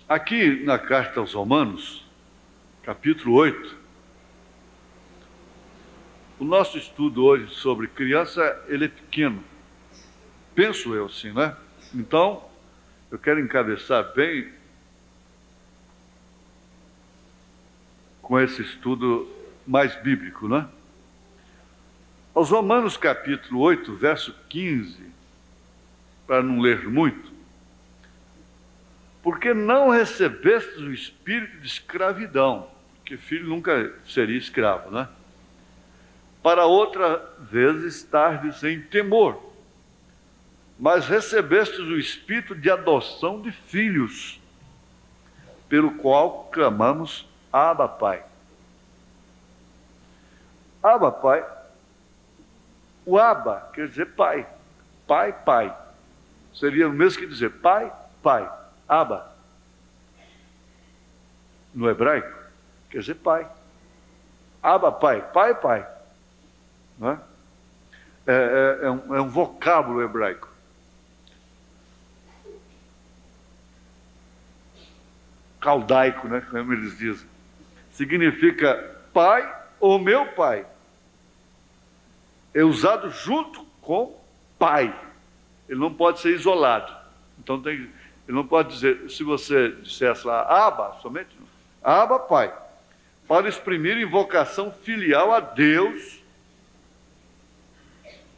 Aqui na carta aos Romanos, capítulo 8, o nosso estudo hoje sobre criança, ele é pequeno. Penso eu assim, né? Então, eu quero encabeçar bem com esse estudo mais bíblico, né? Aos Romanos capítulo 8, verso 15, para não ler muito. Porque não recebestes o espírito de escravidão, porque filho nunca seria escravo, né? Para outra vez estardes em temor, mas recebestes o espírito de adoção de filhos, pelo qual clamamos, Abba, Pai. Abba, Pai. O Abba quer dizer pai. Pai, pai. Seria o mesmo que dizer pai, pai. Abba. No hebraico, quer dizer pai. Abba, pai. Pai, pai. Não é? É um vocábulo hebraico. Caldaico, né? Como eles dizem. Significa pai ou meu pai. É usado junto com pai. Ele não pode ser isolado. Então ele não pode dizer, se você dissesse lá, Abba, somente, Abba, pai. Para exprimir invocação filial a Deus.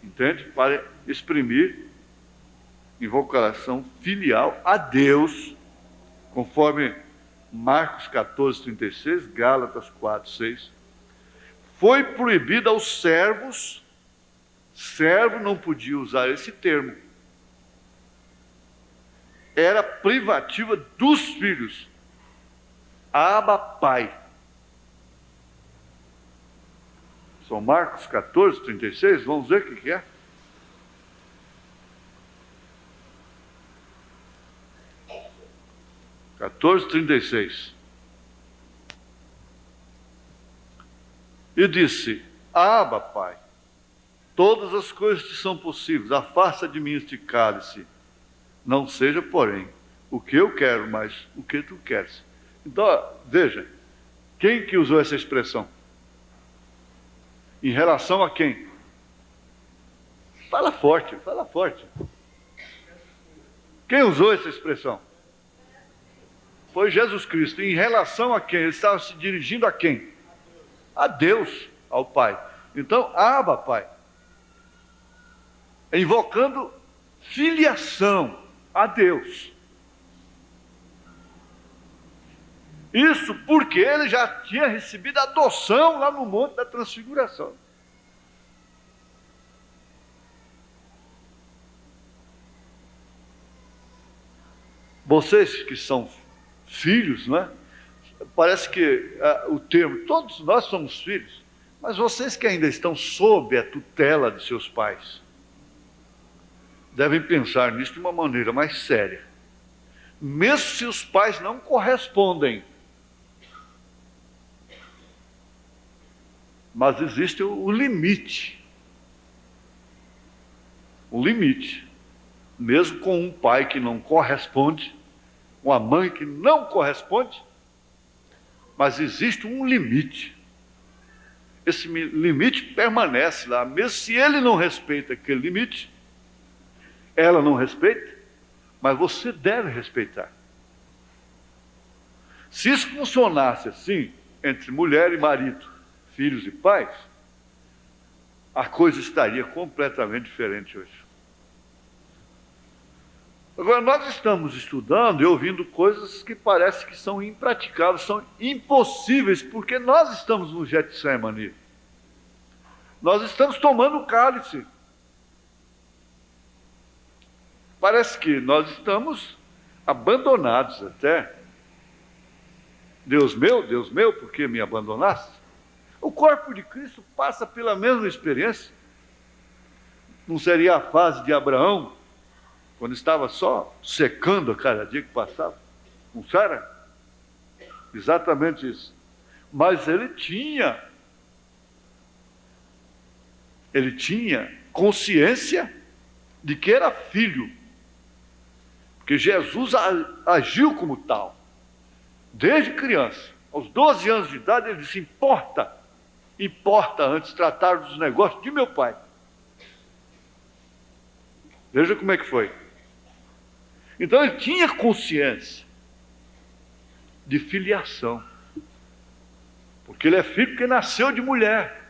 Entende? Para exprimir invocação filial a Deus, conforme Marcos 14, 36, Gálatas 4, 6. Foi proibido aos servos. Servo não podia usar esse termo. Era privativa dos filhos. Abba, pai. São Marcos 14, 36. Vamos ver o que é. (14:36). E disse, Abba, pai. Todas as coisas te são possíveis, afasta de mim este cálice. Não seja, porém, o que eu quero, mas o que tu queres. Então, veja, quem que usou essa expressão? Em relação a quem? Fala forte, fala forte. Quem usou essa expressão? Foi Jesus Cristo. Em relação a quem? Ele estava se dirigindo a quem? A Deus, ao Pai. Então, Abba, Pai. Invocando filiação a Deus. Isso porque ele já tinha recebido a adoção lá no Monte da Transfiguração. Vocês que são filhos, não é? Parece que o termo, todos nós somos filhos, mas vocês que ainda estão sob a tutela de seus pais, devem pensar nisso de uma maneira mais séria. Mesmo se os pais não correspondem, mas existe o limite. O limite. Mesmo com um pai que não corresponde, uma mãe que não corresponde, mas existe um limite. Esse limite permanece lá, mesmo se ele não respeita aquele limite, ela não respeita, mas você deve respeitar. Se isso funcionasse assim, entre mulher e marido, filhos e pais, a coisa estaria completamente diferente hoje. Agora, nós estamos estudando e ouvindo coisas que parece que são impraticáveis, são impossíveis, porque nós estamos no Getsemane. Nós estamos tomando o cálice. Parece que nós estamos abandonados até. Deus meu, por que me abandonaste? O corpo de Cristo passa pela mesma experiência. Não seria a fase de Abraão, quando estava só secando a cada dia que passava, com Sara? Exatamente isso. Mas ele tinha consciência de que era filho, porque Jesus agiu como tal. Desde criança, aos 12 anos de idade, ele disse: importa antes tratar dos negócios de meu pai. Veja como é que foi. Então ele tinha consciência de filiação, porque ele é filho porque nasceu de mulher.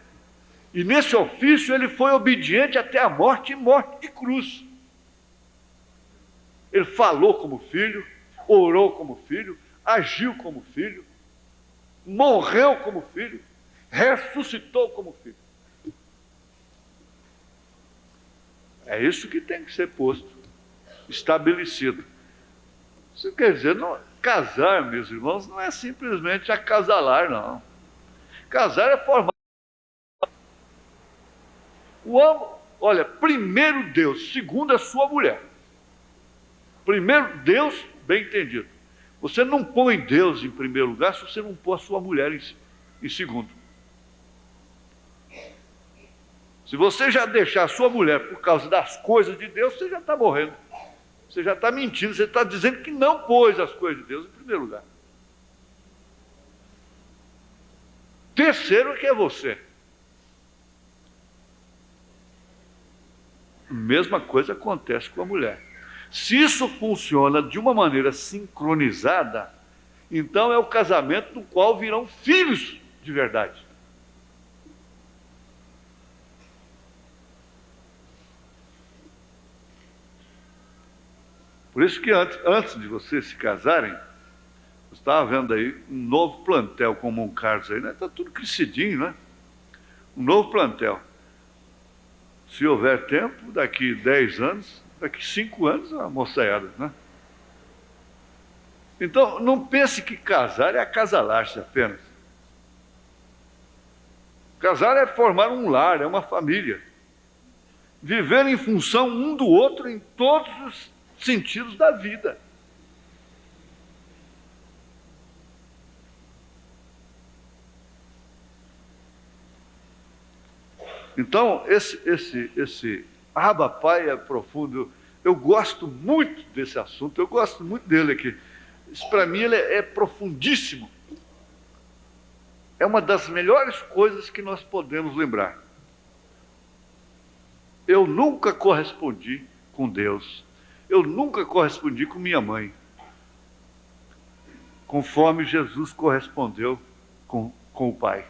E nesse ofício ele foi obediente até a morte, e morte de cruz. Ele falou como filho, orou como filho, agiu como filho, morreu como filho, ressuscitou como filho. É isso que tem que ser posto, estabelecido. Isso quer dizer, não, casar, meus irmãos, não é simplesmente acasalar, não. Casar é formar. Olha, primeiro Deus, segundo a sua mulher. Primeiro Deus, bem entendido. Você não põe Deus em primeiro lugar se você não pôr a sua mulher em segundo. Se você já deixar a sua mulher por causa das coisas de Deus, você já está morrendo. Você já está mentindo, você está dizendo que não pôs as coisas de Deus em primeiro lugar. Terceiro que é você. Mesma coisa acontece com a mulher. Se isso funciona de uma maneira sincronizada, então é o casamento do qual virão filhos de verdade. Por isso que antes de vocês se casarem, eu estava vendo aí um novo plantel com o Monte Carlos aí, né? Está tudo crescidinho, né? Um novo plantel. Se houver tempo, daqui 10 anos, daqui 5 anos, a moçaiada, né? Então, não pense que casar é acasalar-se apenas. Casar é formar um lar, é uma família. Viver em função um do outro em todos os sentidos da vida. Então, esse Abba Pai é profundo. Eu gosto muito desse assunto, eu gosto muito dele aqui. Isso para mim ele é profundíssimo. É uma das melhores coisas que nós podemos lembrar. Eu nunca correspondi com Deus. Eu nunca correspondi com minha mãe, conforme Jesus correspondeu com o Pai.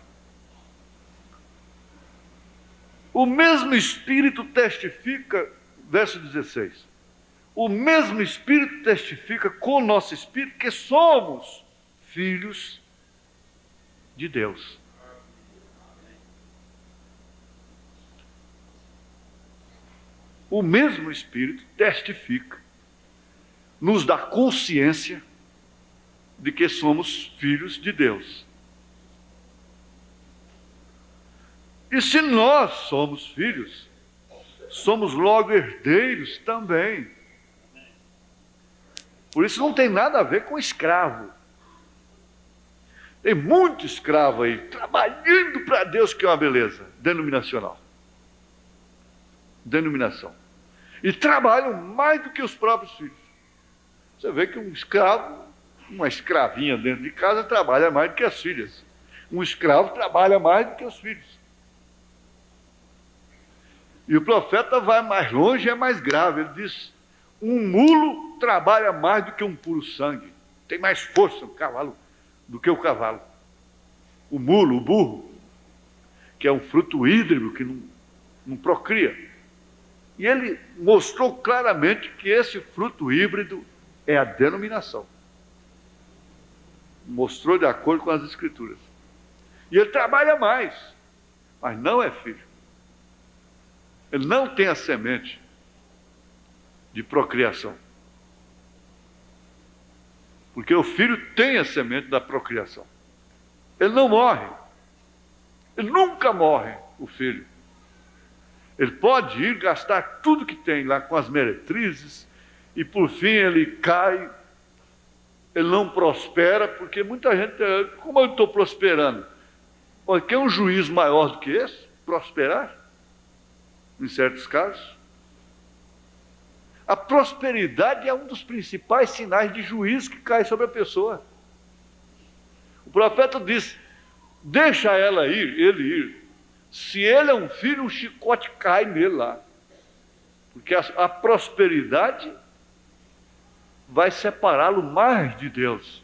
O mesmo Espírito testifica, verso 16, o mesmo Espírito testifica com o nosso Espírito que somos filhos de Deus. O mesmo Espírito testifica, nos dá consciência de que somos filhos de Deus. E se nós somos filhos, somos logo herdeiros também. Por isso não tem nada a ver com escravo. Tem muito escravo aí, trabalhando para Deus, que é uma beleza, denominacional. Denominação. E trabalham mais do que os próprios filhos. Você vê que um escravo, uma escravinha dentro de casa, trabalha mais do que as filhas. Um escravo trabalha mais do que os filhos. E o profeta vai mais longe e é mais grave. Ele diz: um mulo trabalha mais do que um puro sangue. Tem mais força o cavalo do que o cavalo. O mulo, o burro, que é um fruto híbrido que não procria. E ele mostrou claramente que esse fruto híbrido é a denominação. Mostrou de acordo com as Escrituras. E ele trabalha mais, mas não é filho. Ele não tem a semente de procriação. Porque o filho tem a semente da procriação. Ele não morre. Ele nunca morre, o filho. Ele pode ir gastar tudo que tem lá com as meretrizes e por fim ele cai. Ele não prospera, porque muita gente, como eu estou prosperando? Olha, quer um juízo maior do que esse? Prosperar? Em certos casos. A prosperidade é um dos principais sinais de juízo que cai sobre a pessoa. O profeta disse: deixa ela ir, ele ir. Se ele é um filho, um chicote cai nele lá. Porque a prosperidade vai separá-lo mais de Deus.